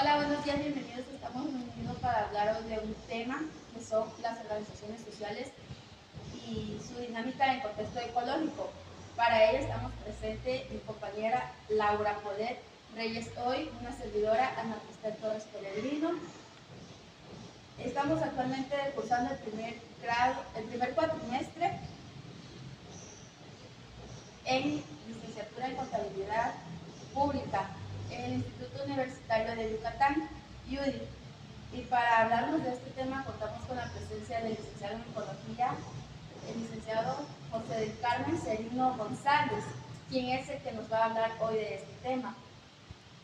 Hola, buenos días, bienvenidos. Estamos reunidos para hablar hoy de un tema que son las organizaciones sociales y su dinámica en contexto ecológico. Para ello estamos presente mi compañera Laura Poder Reyes hoy, una servidora Ana Cristel Torres Peregrino. Estamos actualmente cursando el primer cuatrimestre en licenciatura en contabilidad pública en el Instituto Universitario de Yucatán, IUDI. Y para hablarnos de este tema contamos con la presencia del licenciado en Ecología, el licenciado José del Carmen Serino González, quien es el que nos va a hablar hoy de este tema.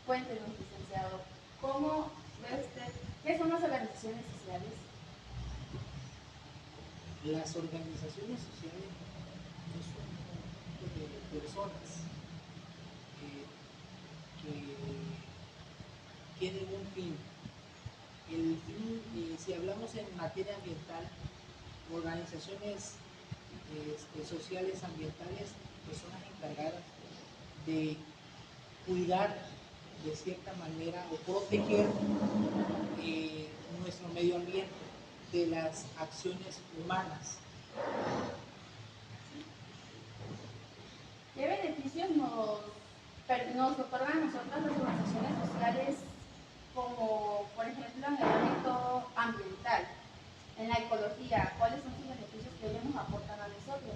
Cuéntenos, licenciado, ¿cómo ve usted qué son las organizaciones sociales? Las organizaciones sociales es un conjunto de personas que tienen un fin. El fin, si hablamos en materia ambiental, organizaciones sociales ambientales, personas encargadas de cuidar de cierta manera o proteger nuestro medio ambiente de las acciones humanas. ¿Qué beneficios nos otorgan a nosotras las organizaciones sociales, como por ejemplo en el ámbito ambiental, en la ecología? ¿Cuáles son sus beneficios que ellos nos aportan a nosotros?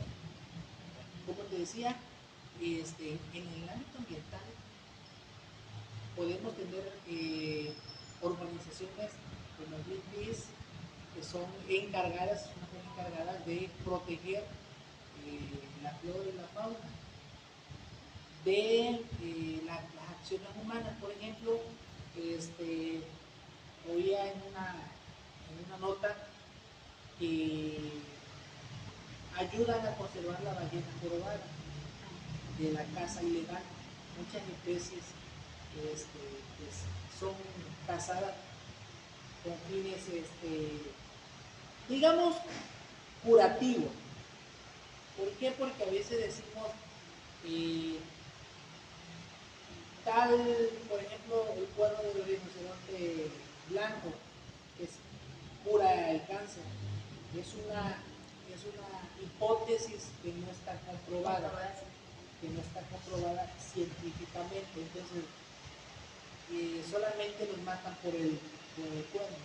Como te decía, en el ámbito ambiental podemos tener organizaciones como Greenpeace que son encargadas de proteger la flora y la fauna de las acciones humanas. Por ejemplo, oía en una nota que ayudan a conservar la ballena jorobada de la caza ilegal. Muchas especies pues, son cazadas con fines, digamos, curativos. ¿Por qué? Porque a veces decimos tal, por ejemplo, el cuerno del rinoceronte blanco, que cura el cáncer. Es una hipótesis que no está comprobada científicamente. Entonces, solamente los matan por el cuerno.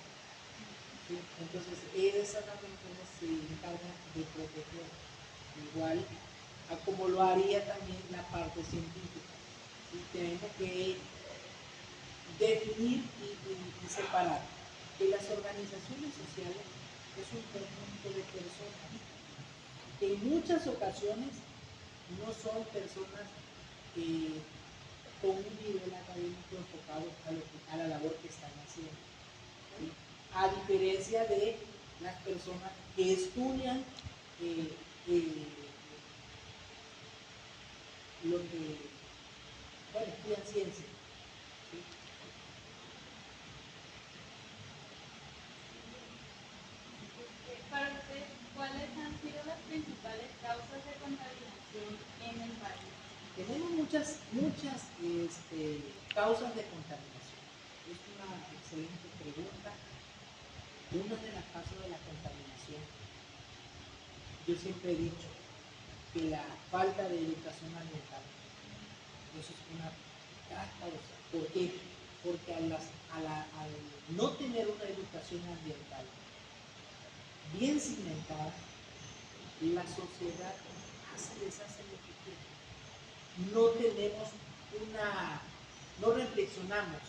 ¿Sí? Entonces, esas organizaciones se encargan de proteger, igual a como lo haría también la parte científica. Y tenemos que definir y separar que las organizaciones sociales es un conjunto de personas que en muchas ocasiones no son personas con un nivel académico enfocado a la labor que están haciendo, ¿sí? A diferencia de las personas que estudian lo que, estudian ciencia, ¿sí? Para usted, ¿cuáles han sido las principales causas de contaminación en el país? Tenemos muchas causas de contaminación. Es una excelente pregunta. Una de las causas de la contaminación, yo siempre he dicho que la falta de educación ambiental, eso es una gran causa. ¿Por qué? Porque al no tener una educación ambiental bien cimentada, la sociedad hace y deshace lo que quiere. No reflexionamos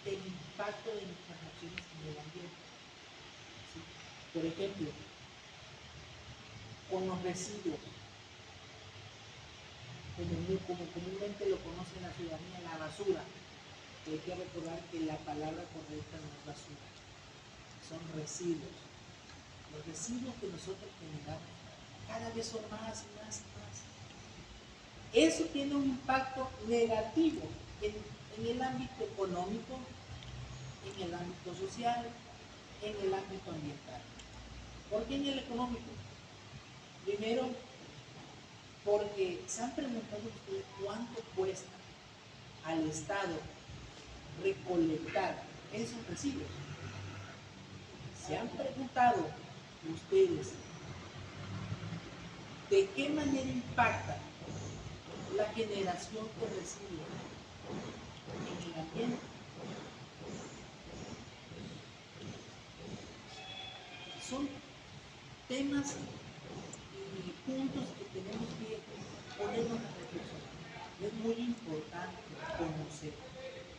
el impacto de nuestras acciones en el ambiente. ¿Sí? Por ejemplo, con los residuos, como comúnmente lo conoce la ciudadanía, la basura. Hay que recordar que la palabra correcta no es basura, son residuos. Los residuos que nosotros generamos cada vez son más y más y más. Eso tiene un impacto negativo en el ámbito económico, en el ámbito social, en el ámbito ambiental. ¿Por qué en el económico? Primero, porque se han preguntado ustedes cuánto cuesta al Estado recolectar esos residuos. ¿Se han preguntado ustedes de qué manera impacta la generación de residuos en el ambiente? Son temas y puntos que tenemos que ponernos a reflexionar. Es muy importante conocer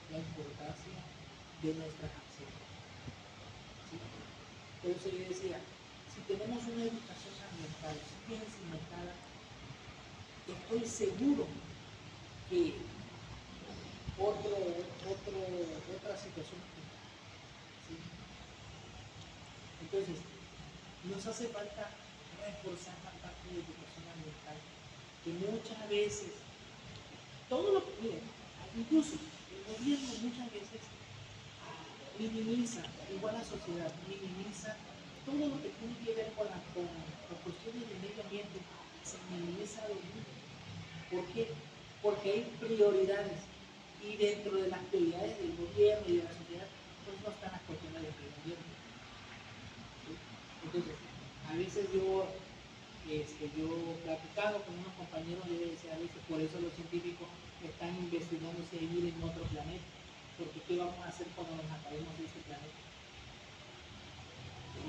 la importancia de nuestras acciones. ¿Sí? Por eso yo decía, si tenemos una educación ambiental bien cimentada, estoy seguro que otra situación. ¿Sí? Entonces, nos hace falta reforzar la parte de educación ambiental, que muchas veces, todo lo que, miren, incluso el gobierno muchas veces minimiza, igual la sociedad, minimiza todo lo que tiene que ver con cuestiones del medio ambiente, se minimiza lo mismo. ¿Por qué? Porque hay prioridades, y dentro de las prioridades del gobierno y de la sociedad, pues no están las cuestiones del medio ambiente. ¿Sí? Entonces, a veces yo platicando con unos compañeros, yo les decía, a veces por eso los científicos están investigando si hay vida en otro planeta, porque ¿qué vamos a hacer cuando nos acabemos de este planeta? ¿Sí?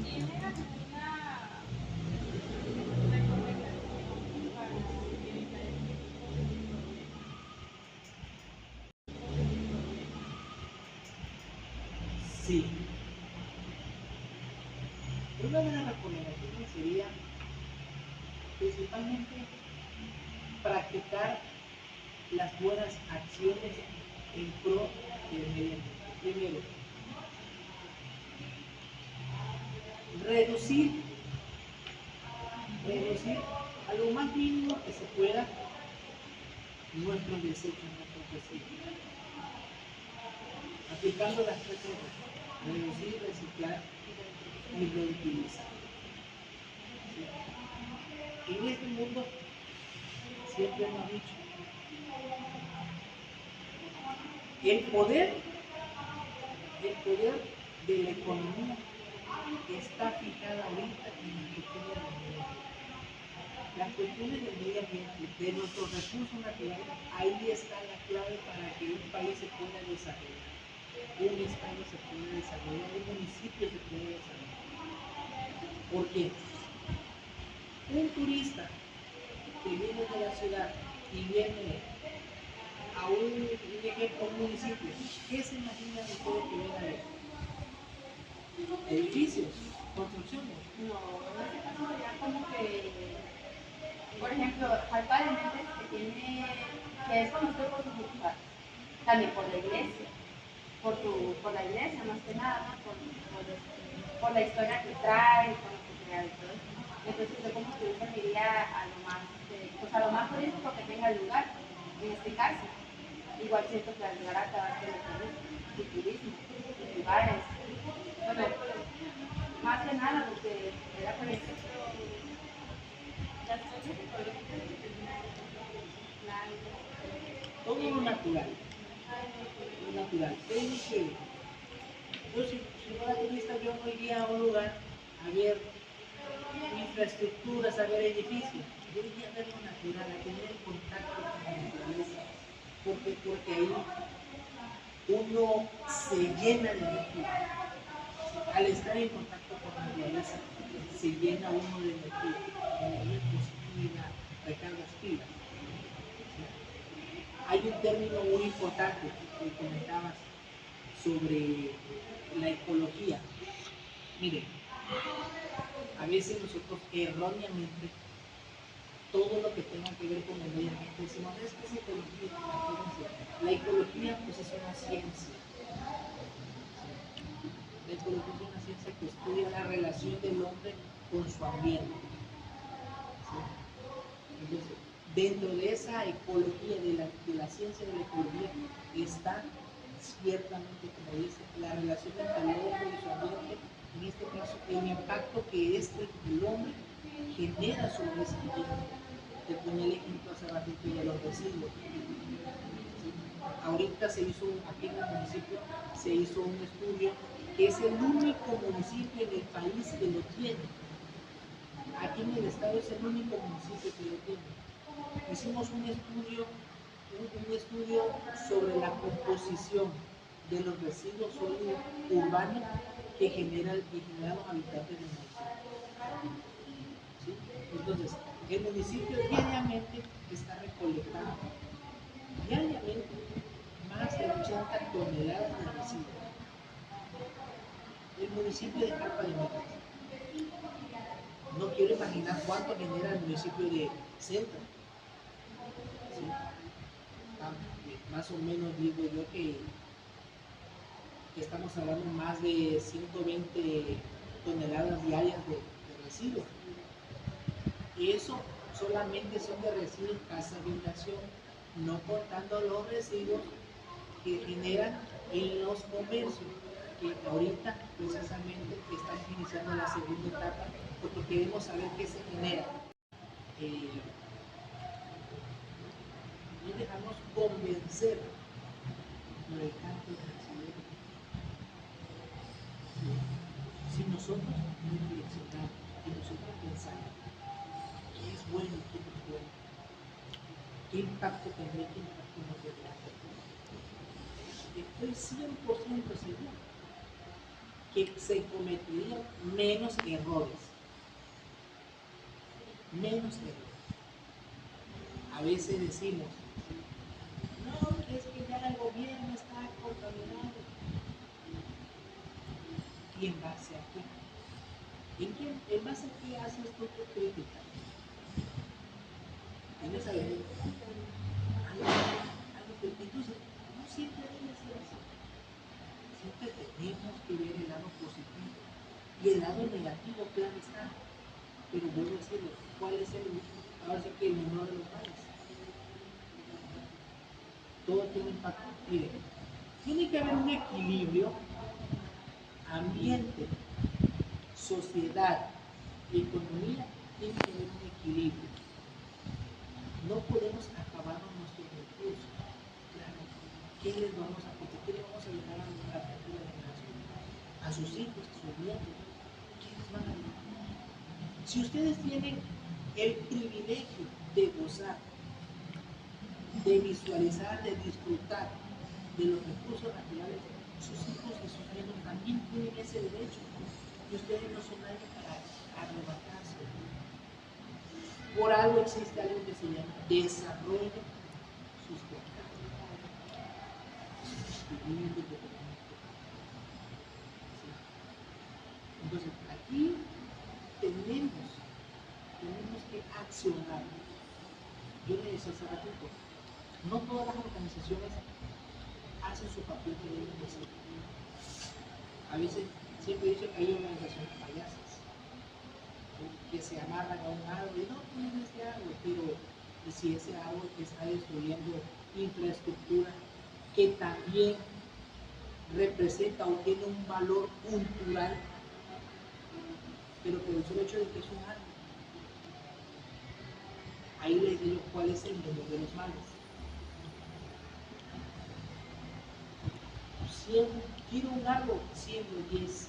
¿Tiene alguna recomendación para evitar este tipo de problemas? Sí. Una de las recomendaciones sería principalmente practicar las buenas acciones en pro del medio ambiente. Primero, reducir a lo más mínimo que se pueda nuestros desechos, nuestros residuos. Aplicando las tres R: reducir, reciclar y reutilizar. ¿Sí? En este mundo siempre hemos dicho, el poder de la economía está fijada ahorita en las cuestiones del medio ambiente, de nuestros recursos naturales. Ahí está la clave para que un país se pueda desarrollar, un estado se pueda desarrollar, un municipio se pueda desarrollar. ¿Por qué? Un turista que viene de la ciudad y viene a un municipio, ¿qué se imagina ustedes que viene a ver? Edificios, construcciones. No, en este caso sería como que, por ejemplo, Jalpa de Méndez, que es conocido por sus lugares, también por la iglesia, por la iglesia más que nada, ¿no? Por la historia que trae, por la cultura y todo eso. Entonces yo como turista me iría a lo más, pues a lo más turístico que tenga el lugar, en este caso. Igual siento que al llegar acá va a tener su turismo, sus lugares. Bueno, más que nada porque era por eso. Las cosas ecológicas que tenemos, Todo lo natural. Lo natural. Que yo si fuera turista yo no iría a un lugar a ver infraestructuras, a ver edificios. Yo iría a ver lo natural, a tener el contacto con la naturaleza. Porque ahí uno se llena de energía. Al estar en contacto con la naturaleza, se llena uno de energía positiva, recargas pilas. Hay un término muy importante que comentabas sobre la ecología. Miren, a veces nosotros erróneamente todo lo que tenga que ver con el medio ambiente decimos, es que es ecología. La ecología pues es una ciencia. La ecología es una ciencia que estudia la relación del hombre con su ambiente. ¿Sí? Entonces, dentro de esa ecología, de la ciencia de la ecología, está ciertamente, como dice, la relación entre el hombre y su ambiente, en este caso, el impacto que el hombre genera sobre ese ambiente. ponía el ejemplo hace ratito de los residuos. ¿Sí? Ahorita aquí en el municipio se hizo un estudio que es el único municipio en el país que lo tiene. Aquí en el estado es el único municipio que lo tiene. Hicimos un estudio sobre la composición de los residuos sólidos urbanos que generan los habitantes del municipio. ¿Sí? Entonces, el municipio diariamente está recolectando más de 80 toneladas de residuos. El municipio de Jalpa de Mita. No quiero imaginar cuánto genera el municipio de Centro. ¿Sí? Más o menos digo yo que estamos hablando más de 120 toneladas diarias de residuos. Y eso solamente son de residuos casa habitación, no contando los residuos que generan en los comercios, que ahorita precisamente estamos iniciando la segunda etapa porque queremos saber qué se genera. No dejamos convencer por el canto de residuos. Si nosotros reflexionamos y nosotros pensamos qué es bueno y qué no es bueno, qué impacto tendría, qué impacto no tendría, estoy 100% seguro que se cometerían menos errores. A veces decimos, no, es que ya el gobierno está contaminado. ¿Y en base a qué? ¿En base a qué haces tu crítica? ¿Tienes algo? Entonces, no siempre debe ser así. Siempre tenemos que ver el lado positivo. Y el lado negativo, claro está. Pero vuelvo a decirlo, ¿cuál es ahora sí que el menor de los males? Todo tiene impacto. Mire, tiene que haber un equilibrio, ambiente, sociedad y economía, tiene que haber un equilibrio. No podemos acabar nuestros recursos. Claro, ¿qué les vamos a aportar? ¿Qué le vamos a dejar a la futura generación? A sus hijos, a sus nietos. ¿Qué les van a dejar? Si ustedes tienen el privilegio de gozar, de visualizar, de disfrutar de los recursos naturales, sus hijos y sus nietos también tienen ese derecho. Y ustedes no son nadie para arrebatarse. Por algo existe algo que se llama desarrollo sustentable. Entonces, aquí tenemos que accionar. Yo le decía hace ratito, no todas las organizaciones hacen su papel que deben hacer. A veces, siempre he dicho que hay organizaciones payasas que se amarran a un árbol y no ponen este árbol, pero si ese árbol está destruyendo infraestructura que también representa o tiene un valor cultural, pero por el solo hecho de que es un árbol, ahí les digo cuál es el menor de los males. Quiero un árbol, 110.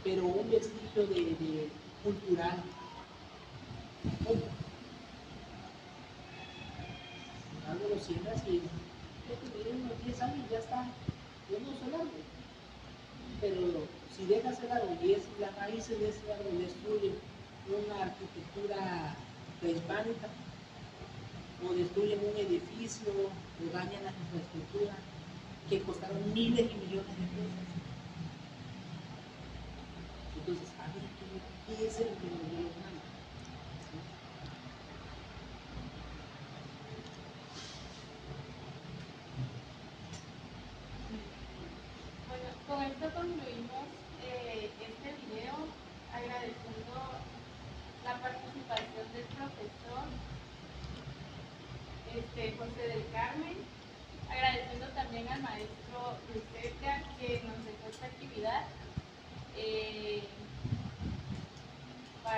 Pero un vestigio de cultural, ¿cómo? Algo lo siembras y unos 10 años ya está, yo no soy árbol. Pero si dejas el árbol y las raíces de ese árbol destruyen una arquitectura prehispánica, o destruyen un edificio, o dañan la infraestructura, que costaron miles y millones de pesos. Entonces, a ver, ¿qué es el menor de los males? Bueno, con esto concluimos este video, agradeciendo la participación del profesor José del Carmen, agradeciendo también al maestro Luis Edgar que nos dejó esta actividad.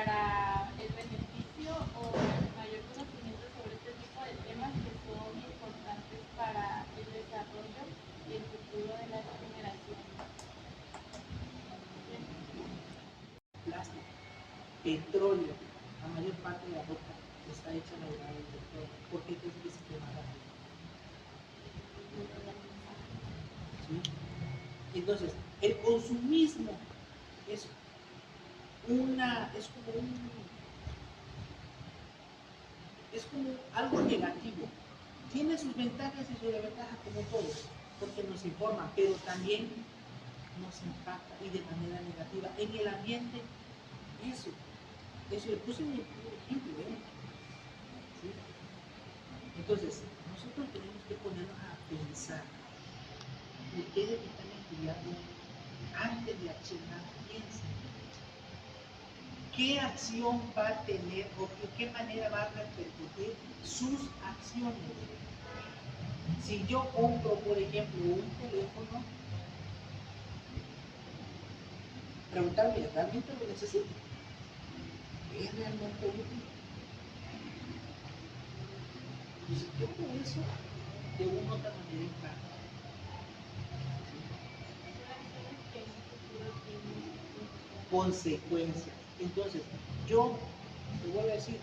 para el beneficio o el mayor conocimiento sobre este tipo de temas que son importantes para el desarrollo y el futuro de las generaciones. Plástico, petróleo, la mayor parte de la ropa está hecha elaborada de petróleo. ¿Por qué crees que se quema rápido? ¿Sí? Entonces, el consumismo es como algo negativo. Tiene sus ventajas y sus desventajas como todo, porque nos informa, pero también nos impacta y de manera negativa. En el ambiente, eso le puse un ejemplo, ¿eh? ¿Sí? Entonces, nosotros tenemos que ponernos a pensar. Ustedes que están estudiando, antes de accionar, piensen. ¿Qué acción va a tener o de qué manera va a repercutir sus acciones? Si yo compro, por ejemplo, un teléfono, preguntarme, ¿realmente lo necesito? ¿Es realmente útil? Entonces, todo eso de una u otra manera impacta. Consecuencias. Entonces, yo te voy a decir,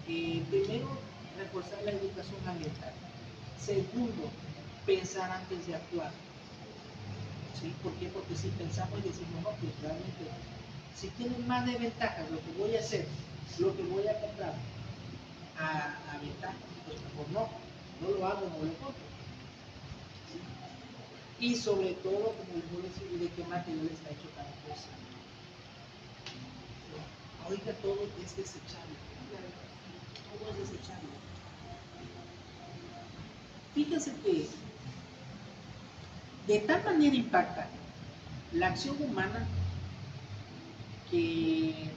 primero, reforzar la educación ambiental. Segundo, pensar antes de actuar. ¿Sí? ¿Por qué? Porque si pensamos y decimos, no, pues realmente, si tiene más de ventajas lo que voy a hacer, lo que voy a comprar a ventaja, pues mejor no lo hago, no lo compro. ¿Sí? Y sobre todo, como les voy a decir, de qué material está hecho cada cosa. Ahorita todo es desechable. Todo es desechable. Fíjense que de tal manera impacta la acción humana que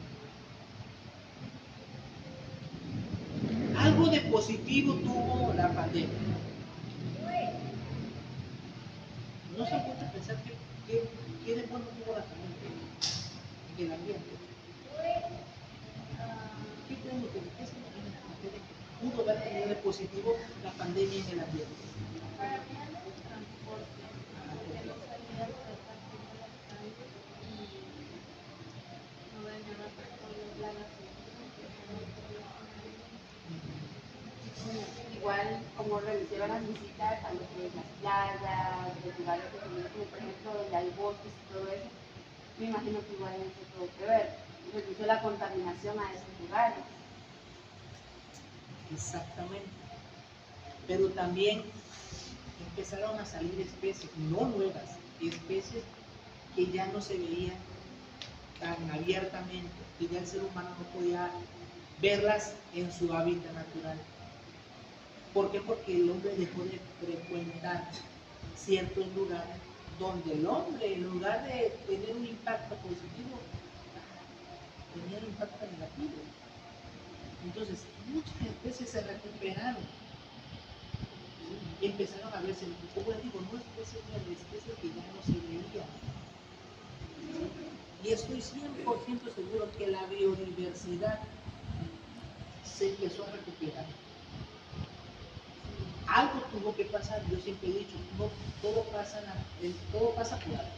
algo de positivo tuvo la pandemia. No se han puesto a pensar qué de bueno tuvo la pandemia en el ambiente. ¿Qué creen ustedes? ¿Qué se imaginan ustedes que pudo haber tenido de positivo la pandemia en el ambiente? Para mí el transporte, que no salía a partir de las calles y no dañaba tanto la gasolina, que no podía Igual como realizaban las visitas a lo que es las playas, los lugares de como por ejemplo donde hay bosques y todo eso, me imagino que igual eso tuvo que ver, redució la contaminación a esos lugares. Exactamente. Pero también empezaron a salir especies, no nuevas, especies que ya no se veían tan abiertamente, que ya el ser humano no podía verlas en su hábitat natural. ¿Por qué? Porque el hombre dejó de frecuentar ciertos lugares donde el hombre, en lugar de tener un impacto positivo, tenía un impacto negativo. Entonces, muchas especies se recuperaron. ¿Sí? Y empezaron a verse, como les digo, no especies nuevas, especies que ya no se veían. ¿Sí? Y estoy 100% seguro que la biodiversidad se empezó a recuperar. Algo tuvo que pasar, yo siempre he dicho, no, todo pasa por algo.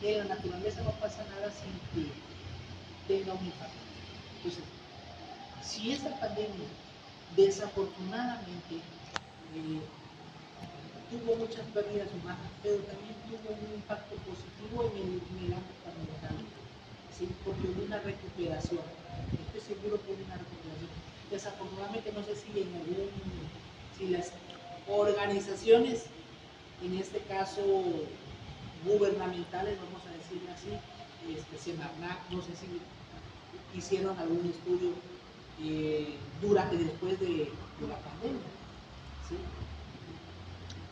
En la naturaleza no pasa nada sin que tenga un impacto. Entonces, si esta pandemia desafortunadamente tuvo muchas pérdidas humanas, pero también tuvo un impacto positivo en el ámbito ambiental, ¿sí? Porque hubo una recuperación. Estoy seguro que hubo una recuperación. Desafortunadamente no sé si las organizaciones, en este caso gubernamentales, vamos a decirlo así, Semarnat, no sé si hicieron algún estudio después de la pandemia, ¿sí?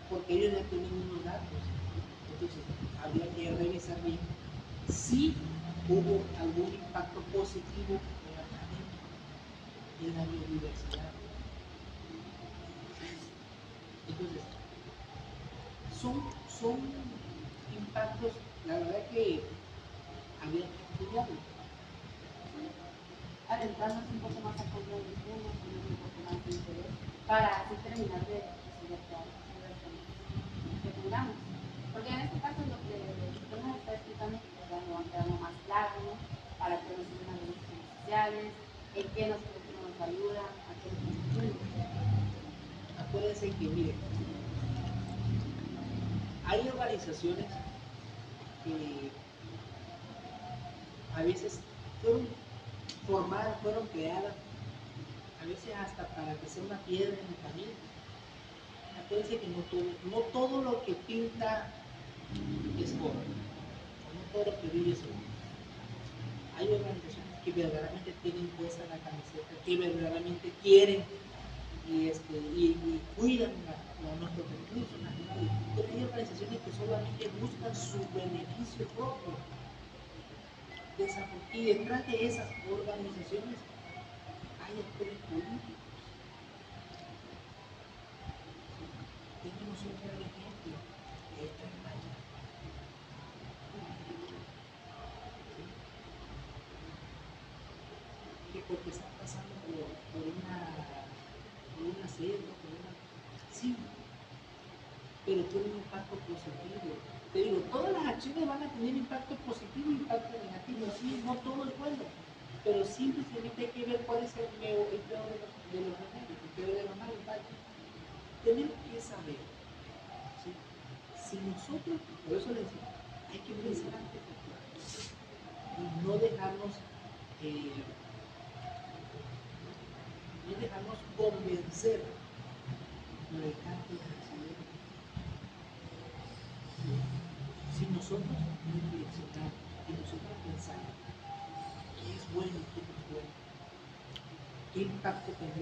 Porque ellos ya tienen unos datos, entonces habría que revisar bien si hubo algún impacto positivo de la pandemia en la biodiversidad. Entonces, son impactos, la verdad que habría que estudiarlo. adentrarnos un poco más a fondo en el tema, poner un poco más de interés, para así terminar de resolver todas las dudas que tengamos. Porque en este caso lo que usted nos está explicando pues ya nos va quedando más claro, ¿no? Para qué nos sirven las redes sociales, en qué nosotros nos ayudan, a qué nos contribuyen. Acuérdense que, miren, hay organizaciones que a veces fueron formadas, fueron creadas, a veces hasta para que sea una piedra en el camino. Acuérdense que no todo lo que pinta es oro, no todo lo que brilla es oro. Hay organizaciones que verdaderamente tienen puesta la camiseta, que verdaderamente quieren y cuidan nuestros recursos naturales. Pero hay organizaciones que solamente buscan su beneficio propio. Y detrás de esas organizaciones hay actores políticos. Tenemos un gran ejemplo, el Tren Maya. Que porque están pasando por una selva, sí, pero tiene un impacto positivo. Te digo, todas las acciones van a tener impacto positivo y impacto negativo, sí, no todo es bueno, pero simplemente hay que ver cuál es el peor de los remedios, el peor de los males. Tenemos que saber, ¿sí? Si nosotros, por eso les digo, hay que pensar antes de actuar y no dejarnos convencer por el canto del presidente. Si nosotros reflexionamos y nosotros pensamos qué es bueno y qué no es bueno, qué impacto tendría